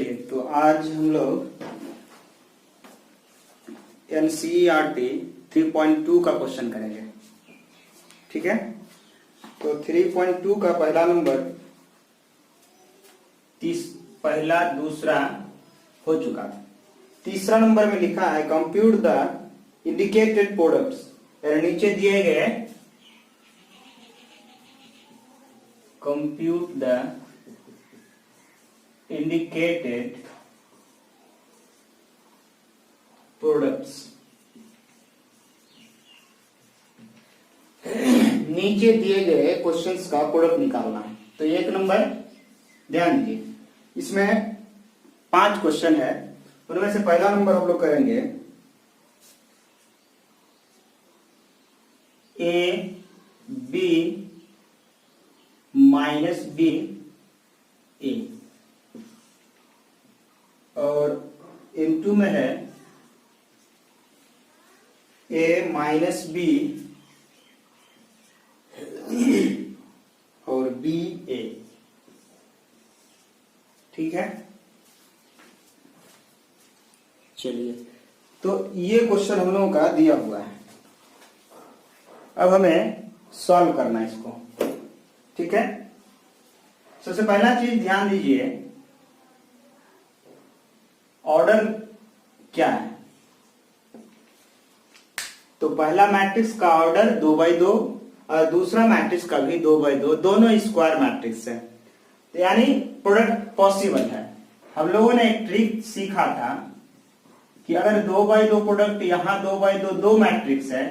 चलिए, तो आज हम लोग एनसीईआरटी 3.2 का क्वेश्चन करेंगे। ठीक है, तो 3.2 का पहला नंबर पहला दूसरा हो चुका है। तीसरा नंबर में लिखा है कंप्यूट द इंडिकेटेड प्रोडक्ट्स, यानी नीचे दिए गए कंप्यूट द इंडिकेटेड प्रोडक्ट्स, नीचे दिए गए क्वेश्चंस का प्रोडक्ट निकालना है। तो एक नंबर ध्यान दीजिए, इसमें 5 क्वेश्चन है, उनमें से पहला नंबर हम लोग करेंगे ए बी माइनस बी ए, और इनटू में है ए माइनस बी और बी ए। ठीक है, चलिए, तो ये क्वेश्चन हम लोगों का दिया हुआ है। अब हमें सॉल्व करना है इसको। ठीक है, सबसे पहला चीज ध्यान दीजिए, ऑर्डर क्या है। तो पहला मैट्रिक्स का ऑर्डर 2x2 और दूसरा मैट्रिक्स का भी 2x2, दोनों स्क्वायर मैट्रिक्स है, तो यानी प्रोडक्ट पॉसिबल है। हम लोगों ने एक ट्रिक सीखा था कि अगर 2x2 प्रोडक्ट, यहां 2x2 दो मैट्रिक्स है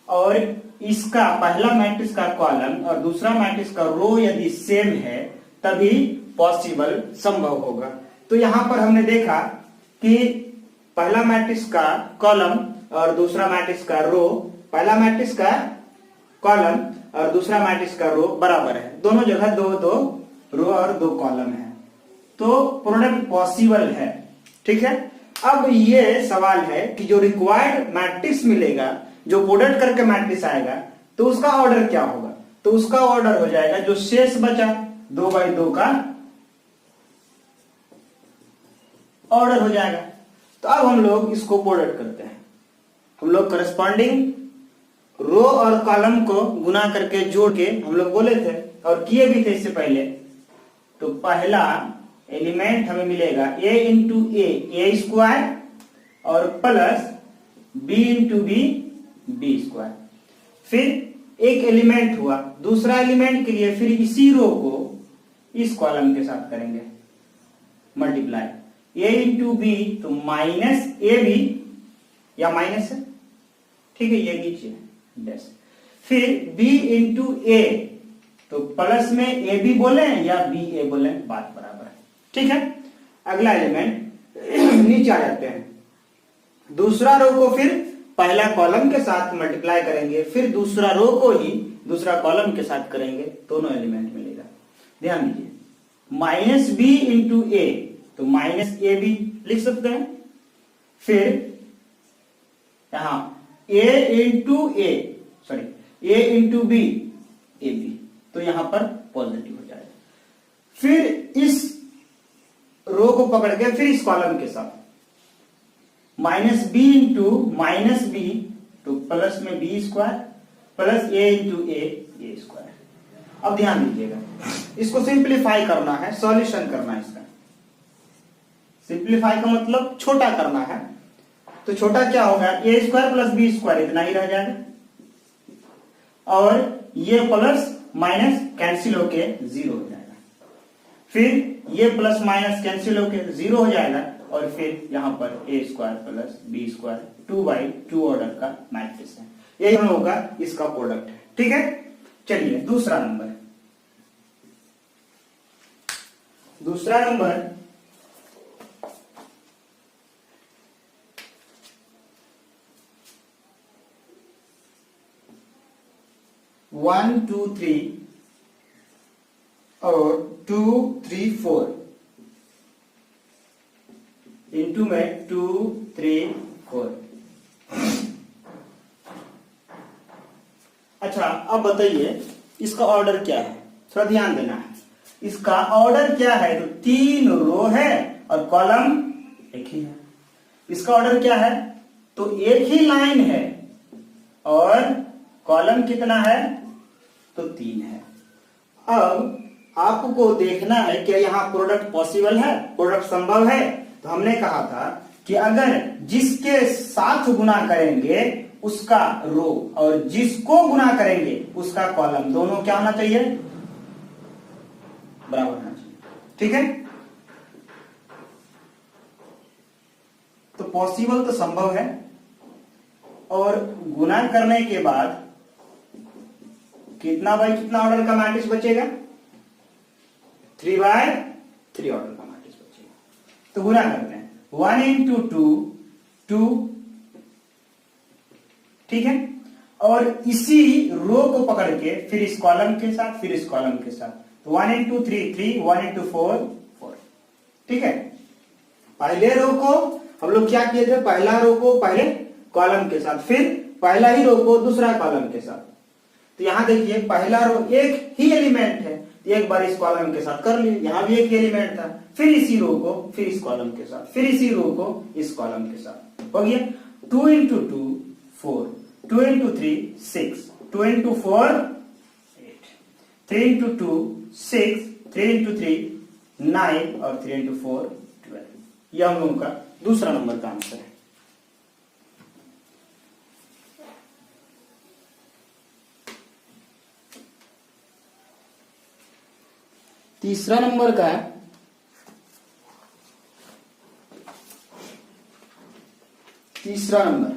और इसका पहला मैट्रिक्स का कॉलम और दूसरा मैट्रिक्स का रो यदि सेम है तभी पॉसिबल संभव होगा। तो यहां पर हमने देखा कि पहला मैट्रिक्स का कॉलम और दूसरा मैट्रिक्स का रो, पहला मैट्रिक्स का कॉलम और दूसरा मैट्रिक्स का रो बराबर है, दोनों जगह 2-2 रो और 2 कॉलम है, तो प्रोडक्ट पॉसिबल है। ठीक है, अब ये सवाल है कि जो रिक्वायर्ड मैट्रिक्स मिलेगा, जो प्रोडक्ट करके मैट्रिक्स आएगा, तो उसका ऑर्डर क्या होगा। तो उसका ऑर्डर हो जाएगा जो शेष बचा 2x2 का ऑर्डर हो जाएगा। तो अब हम लोग इसको प्रोडक्ट करते हैं। हम लोग करस्पॉन्डिंग रो और कॉलम को गुना करके जोड़ के हम लोग बोले थे और किए भी थे इससे पहले। तो पहला एलिमेंट हमें मिलेगा a इंटू ए स्क्वायर और plus b into b square. फिर एक एलिमेंट हुआ, दूसरा एलिमेंट के लिए फिर इसी रो को इस कॉलम के साथ करेंगे मल्टीप्लाई, a इंटू बी, तो माइनस ए बी, या माइनस है, ठीक है, ये नीचे है डैश। फिर b इंटू ए, तो प्लस में ए बी बोले या बी ए बोले, बात बराबर है। ठीक है, अगला एलिमेंट नीचे आ जाते हैं, दूसरा रो को फिर पहला कॉलम के साथ मल्टीप्लाई करेंगे, फिर दूसरा रो को ही दूसरा कॉलम के साथ करेंगे, दोनों एलिमेंट मिलेगा। ध्यान दीजिए, माइनस बी इंटू ए, तो माइनस ए बी लिख सकते हैं। फिर यहां ए इंटू बी ए बी, तो यहां पर पॉजिटिव हो जाएगा। फिर इस रो को पकड़ के फिर इस कॉलम के साथ minus b into minus b, तो प्लस में b square plus a into a square. अब ध्यान दीजिएगा, इसको सिंप्लीफाई करना है, सॉल्यूशन करना है इसका। सिंप्लीफाई का मतलब छोटा करना है, तो छोटा क्या होगा, ए स्क्वायर प्लस बी स्क्वायर, इतना ही रह जाएगा, और ये प्लस माइनस कैंसिल होके 0 हो जाएगा। फिर ये प्लस माइनस कैंसिल होके 0 हो जाएगा, और फिर यहां पर A square plus B square 2x2 order का मैट्रिक्स है। यही हम लोगों का इसका प्रोडक्ट है। ठीक है, चलिए दूसरा नंबर 1 2 3 और 2 3 4 इंटू में 2 3 4। अच्छा, अब बताइए इसका ऑर्डर क्या है, थोड़ा ध्यान देना है। इसका ऑर्डर क्या है, तो 3 रो है और कॉलम एक ही है। इसका ऑर्डर क्या है? तो एक ही लाइन है और कॉलम कितना है? तो 3 है। अब आपको देखना है कि यहाँ प्रोडक्ट पॉसिबल है, प्रोडक्ट संभव है। तो हमने कहा था कि अगर जिसके साथ गुना करेंगे उसका रो और जिसको गुना करेंगे उसका कॉलम दोनों क्या होना चाहिए? बराबर होना चाहिए। ठीक है, तो पॉसिबल तो संभव है और गुना करने के बाद कितना बाई कितना ऑर्डर का मैट्रिक्स बचेगा? 3/3 ऑर्डर का मैट्रिक्स बचेगा। तो गुना करते हैं 1 into 2 2, ठीक है, और इसी रो को पकड़ के फिर इस कॉलम के साथ फिर इस कॉलम के साथ, तो 1 into 3 3, 1 into 4 4। ठीक है, पहले रो को हम लोग क्या किए थे? पहला रो को पहले कॉलम के साथ, फिर पहला ही रो को दूसरा कॉलम के साथ। तो यहां देखिए पहला रो एक ही एलिमेंट है, एक बार इस कॉलम के साथ कर लिए, यहां भी एक ही एलिमेंट था, फिर इसी रो को फिर इस कॉलम के साथ, फिर इसी रो को इस कॉलम के साथ। हो गया 2 into 2 4, 2 into 3 6, 2 into 4 8, 3 into 2 6, 3 into 3 9 और 3 into 4 12। यह हम लोगों का दूसरा नंबर का आंसर है। तीसरा नंबर का है तीसरा नंबर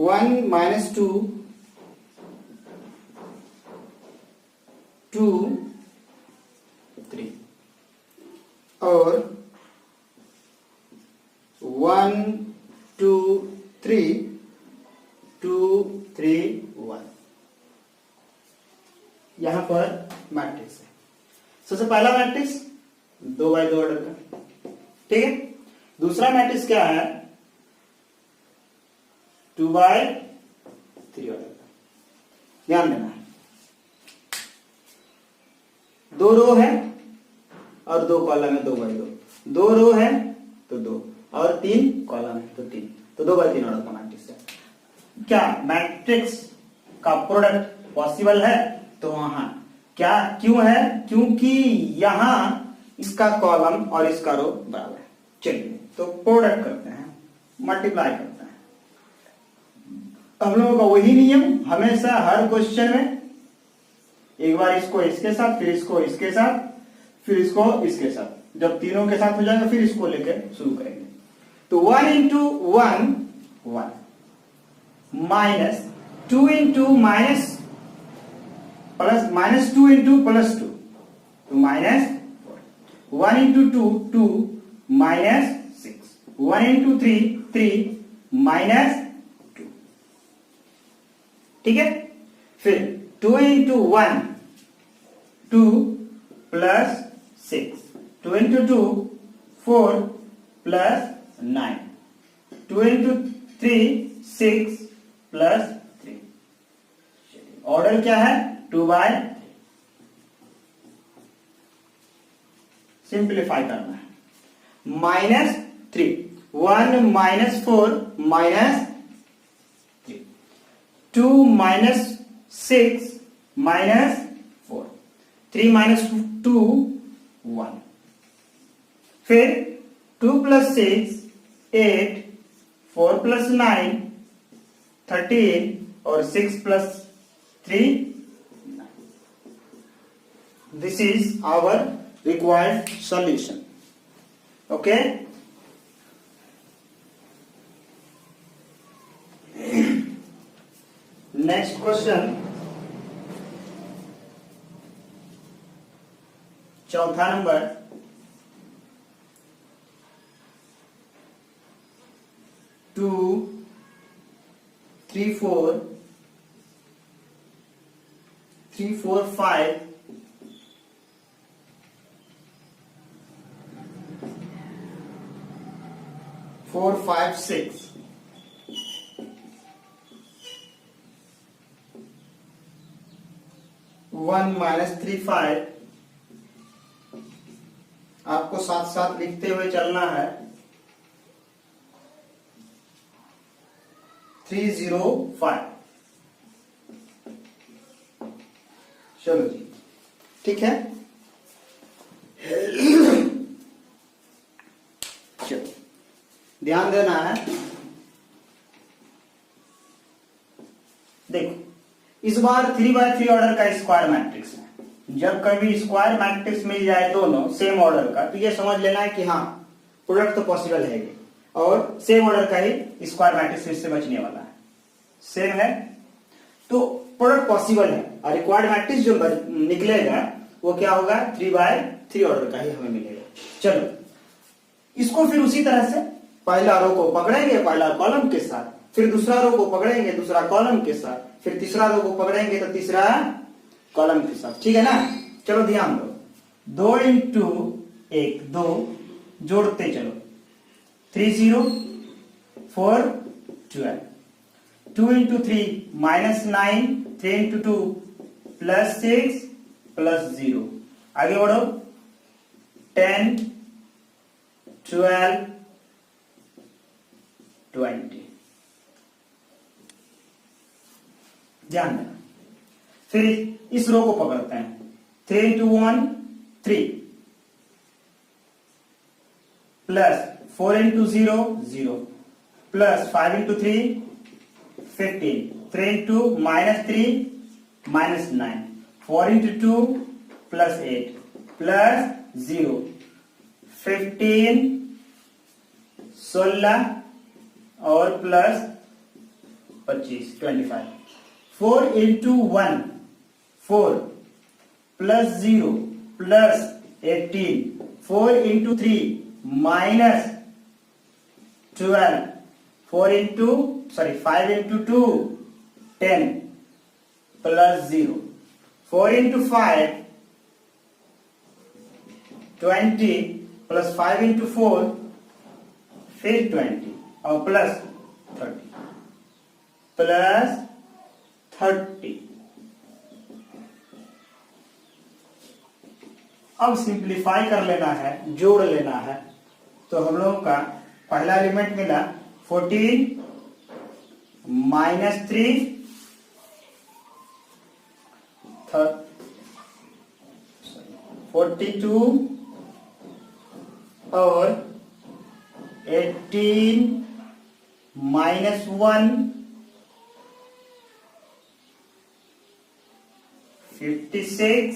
1 minus 2 2 3 और 1 2 3 2 3 1। यहां पर मैट्रिक्स है। सबसे पहला मैट्रिक्स 2/2 ऑर्डर का, ठीक है। दूसरा मैट्रिक्स क्या है? 2/3 ऑर्डर का। ध्यान देना है, 2 रो है और 2 कॉलम है, 2/2। 2 रो है तो 2 और 3 कॉलम है तो 3, तो 2/3 ऑर्डर का मैट्रिक्स है। क्या मैट्रिक्स का प्रोडक्ट पॉसिबल है? तो वहां क्या क्यों है? क्योंकि यहां इसका कॉलम और इसका रो बराबर है। चलिए तो प्रोडक्ट करते हैं, मल्टीप्लाई करते हैं। हम लोगों का वही नियम हमेशा हर क्वेश्चन में, एक बार इसको इसके साथ, फिर इसको इसके साथ, फिर इसको इसके साथ। जब तीनों के साथ हो जाएगा फिर इसको लेकर शुरू करेंगे। तो 1 into 1 1 minus 2 into minus plus minus 2 into plus 2 तो minus 1 into 2 2 minus 6, 1 into 3 3 minus 2। ठीक है, फिर 2 into 1 2 plus 6, 2 into 2 4 plus 9, 2 into 3 6 plus 3। Order क्या है? 2/3। सिंप्लीफाई करना है। Minus 3, 1 minus 4 minus 3, 2 minus 6 minus 4, 3 minus 2 1, फिर 2 plus 6 8, 4 plus 9 13 और 6 plus 3 9। This is our required solution. Okay? Next question. चौथा नंबर 2 3 4 3 4 5 4 5 6 1 minus 3 5 आपको साथ साथ लिखते हुए चलना है। 305। चलो जी, ठीक है। चलो ध्यान देना है। देखो इस बार 3x3 ऑर्डर का स्क्वायर मैट्रिक्स है। जब कभी स्क्वायर मैट्रिक्स मिल जाए दोनों सेम ऑर्डर का, तो ये समझ लेना है कि हाँ प्रोडक्ट तो पॉसिबल है ये, और सेम ऑर्डर का ही स्क्वायर मैट्रिक्स इससे बचने वाला है, सेम है तो प्रोडक्ट पॉसिबल है। और रिक्वायर्ड मैट्रिक्स जो निकलेगा वो क्या होगा, 3x3 ऑर्डर का ही हमें मिलेगा। चलो इसको फिर उसी तरह से पहला रो को पकड़ेंगे पहला कॉलम के साथ, फिर दूसरा रो को पकड़ेंगे दूसरा कॉलम के साथ, फिर तीसरा रो को पकड़ेंगे तो तीसरा कॉलम के साथ, ठीक है ना। चलो ध्यान दो, 2 इंटू 1 2, जोड़ते चलो 3 0 4 12, 2 इंटू 3 -9, 3 इंटू 2 +6 +0, आगे बढ़ो 10 12 20, ध्यान देना। फिर इस रो को पकड़ते हैं, 3 into 1 3, plus 4 into 0 0, plus 5 into 3 15, 3 into -3 -9, 4 into 2 +8, plus 0 15 16 और plus 25 25, 4 into 1 4, plus 0 plus 18, 4 into 3 -12, 4 into 5 into 2 10, plus 0, 4 into 5 20, plus 5 into 4 फिर 20 और प्लस 30, प्लस 30। अब सिंप्लीफाई कर लेना है, जोड़ लेना है, तो हम लोगों का पहला एलिमेंट मिला 14 -3 42 और 18 -1 56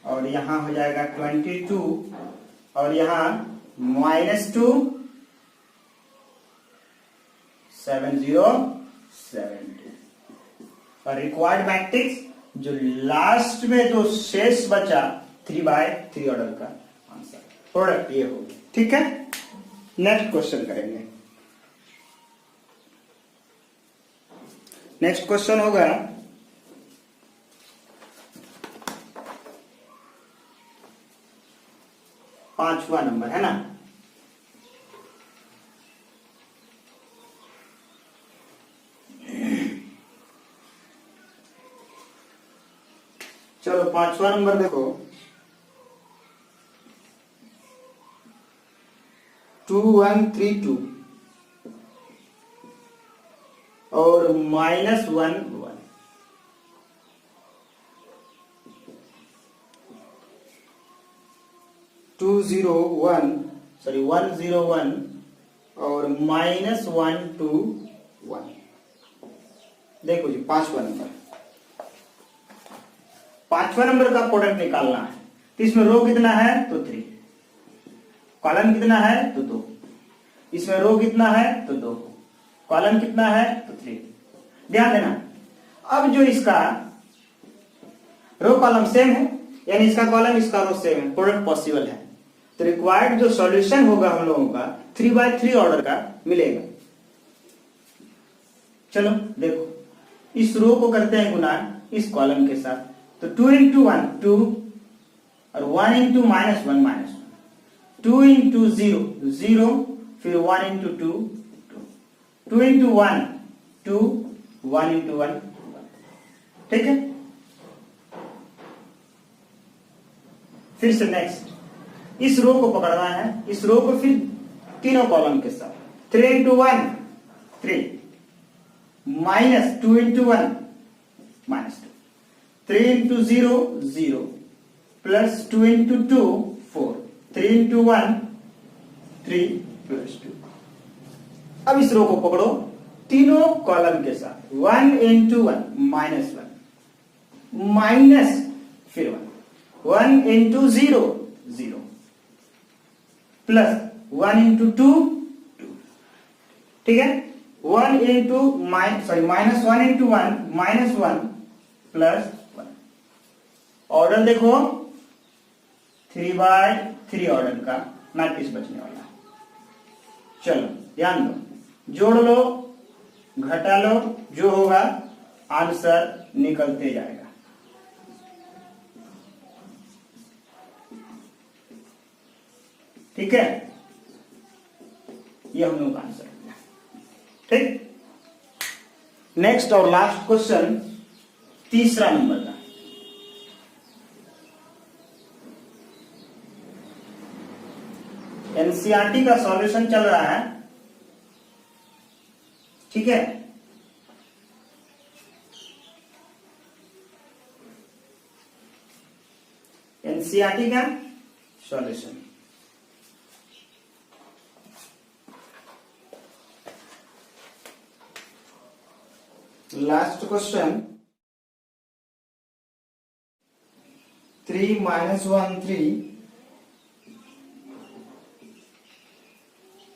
और यहां हो जाएगा 22 और यहां -2 70 70। और रिक्वायर्ड मैट्रिक्स जो लास्ट में जो शेष बचा 3x3 ऑर्डर का आंसर प्रोडक्ट ये होगी, ठीक है। नेक्स्ट क्वेश्चन करेंगे। नेक्स्ट क्वेश्चन होगा 5वां नंबर, है ना। चलो 5वां नंबर देखो, 2132 और -1 1, 101 और -121। देखो जी 5वां नंबर, 5वां नंबर का प्रोडक्ट निकालना है। तो इसमें रो कितना है तो 3, कॉलम कितना है तो 2, इसमें रो कितना है तो 2, कॉलम कितना है तो 3। ध्यान देना, अब जो इसका रो कॉलम सेम है, यानी इसका कॉलम इसका रो सेम है, प्रोडक्ट पॉसिबल है। तो रिक्वायर्ड जो सॉल्यूशन होगा हम लोगों का 3x3 ऑर्डर का मिलेगा। चलो देखो, इस रो को करते हैं गुना इस कॉलम के साथ, तो 2 इंटू 1 2 और 1 इंटू -1 -1, 2 इंटू 0 0, फिर 1 इंटू 2 2, 2 इंटू 1 2, 1 इंटू 1 1, ठीक है। फिर से नेक्स्ट इस रो को पकड़ना है, इस रो को फिर तीनों कॉलम के साथ 3 into 1 3 minus 2 into 1 minus 2 3 into 0 0 plus 2 into 2 4 3 into 1 3 plus 2। अब इस रो को पकड़ो तीनों कॉलम के साथ 1 into 1 माइनस 1 माइनस फिर 1 into 0 0 प्लस 1 into 2 2। ठीक है, 1 into minus 1 into 1 minus 1 plus 1। Order देखो 3/3 ऑर्डर का मैट्रिक्स बचने वाला है। चलो ध्यान दो, जोड़ लो घटा लो, जो होगा आंसर निकलते जाएगा। ठीक है, ये हम लोग का आंसर है। ठीक, नेक्स्ट और लास्ट क्वेश्चन तीसरा नंबर का। एनसीईआरटी का सॉल्यूशन चल रहा है। ठीक है, एनसीईआरटी का solution last question 3 minus 1 3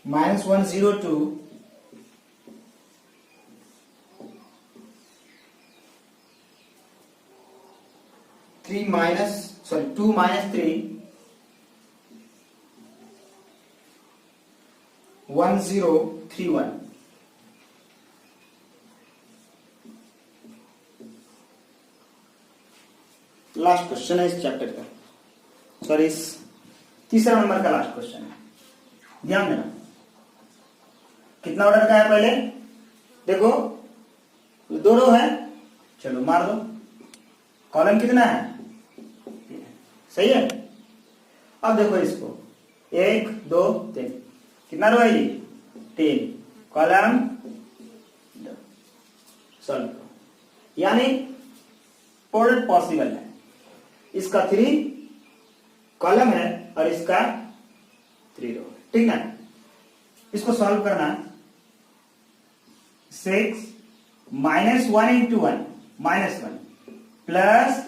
minus 1 0 2 2 minus 3 1 0 3 1। Last question है इस चैप्टर का, सॉरी इस तीसरा नंबर का लास्ट क्वेश्चन है। ध्यान देना, कितना ऑर्डर का है पहले देखो, 2 रो है, चलो मार दो। कॉलम कितना है, सही है। अब देखो इसको 1 2 3, कितना रो है ये 3, कॉलम सॉल्व करो, यानी प्रोडक्ट पॉसिबल है। इसका 3 कॉलम है और इसका 3 रो, ठीक ना। इसको सॉल्व करना 6 minus 1 into 1 minus 1 प्लस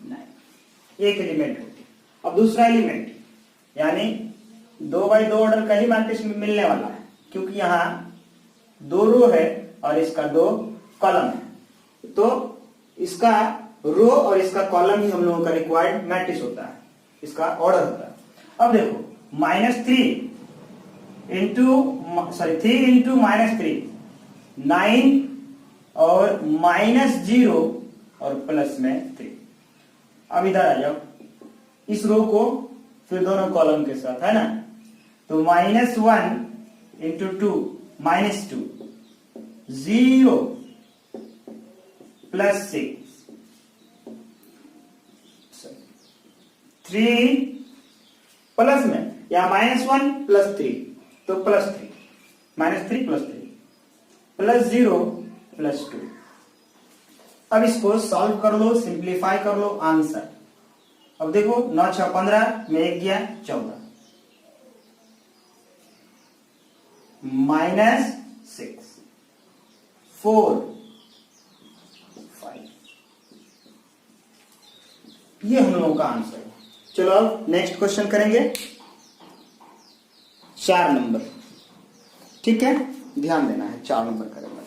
9, एक एलिमेंट होती। अब दूसरा एलिमेंट यानी 2/2 ऑर्डर का ही मैट्रिक्स मिलने वाला है, क्योंकि यहां 2 रो है और इसका 2 कॉलम है, तो इसका रो और इसका कॉलम ही हम लोगों का रिक्वायर्ड मैट्रिक्स होता है, इसका ऑर्डर होता है। अब देखो -3 इंटू -3 9 और -0 और प्लस में 3। अब इधर आ जाओ, इस रो को फिर दोनों कॉलम के साथ, है ना, तो -1 इंटू 2 -2 0 प्लस 6 3 प्लस में, या -1 प्लस 3 तो प्लस 3 -3 प्लस 3 प्लस 0 प्लस 2। अब इसको सॉल्व कर लो, सिंप्लीफाई कर लो, आंसर। अब देखो 9 6 15 में 1 गया 14 -6 4 5, ये हम लोगों का आंसर है। चलो अब नेक्स्ट क्वेश्चन करेंगे 4 नंबर। ठीक है, ध्यान देना है, 4 नंबर करेंगे।